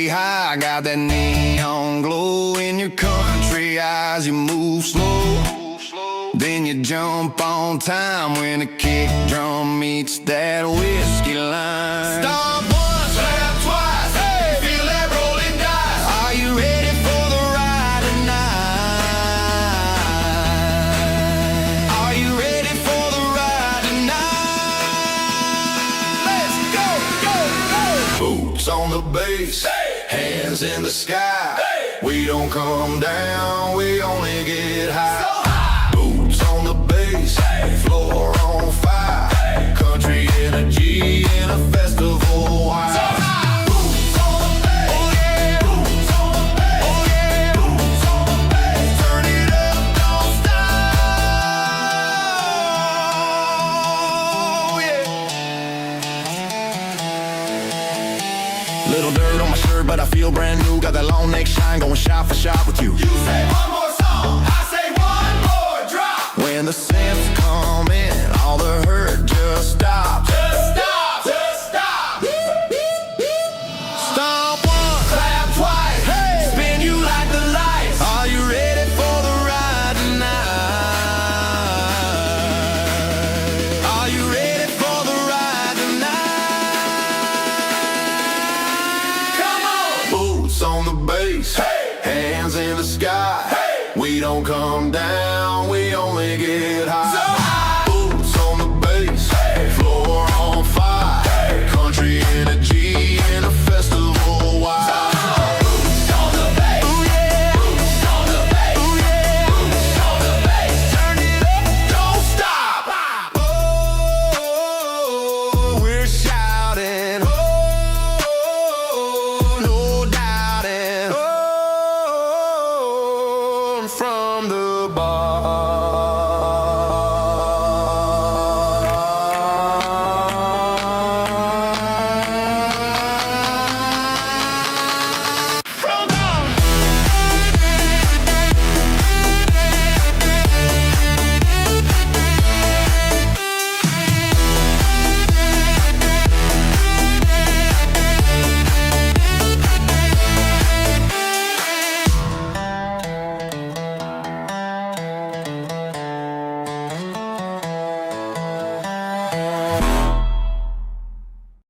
way high. Got that neon glow in your country eyes. You move slow, then you jump on time when the kick drum meets that whiskey line. Stop once, clap twice, hey, feel that rolling dice. Are you ready for the ride tonight? Are you ready for the ride tonight? Let's go, go, go. Boots on the bass, hey, hands in the sky. Hey, we don't come down, we only get high. So on the bass, hey, floor on fire, hey, country energy in a festival wide. So boots on the bass, oh yeah, boots on the bass, oh yeah, boots on the bass. Turn it up, don't stop, yeah. Little dirt on my shirt, but I feel brand new. Got that long neck shine, going shot for shot with you. You say one more song, I say one more drop. When the synths come in, all the hurt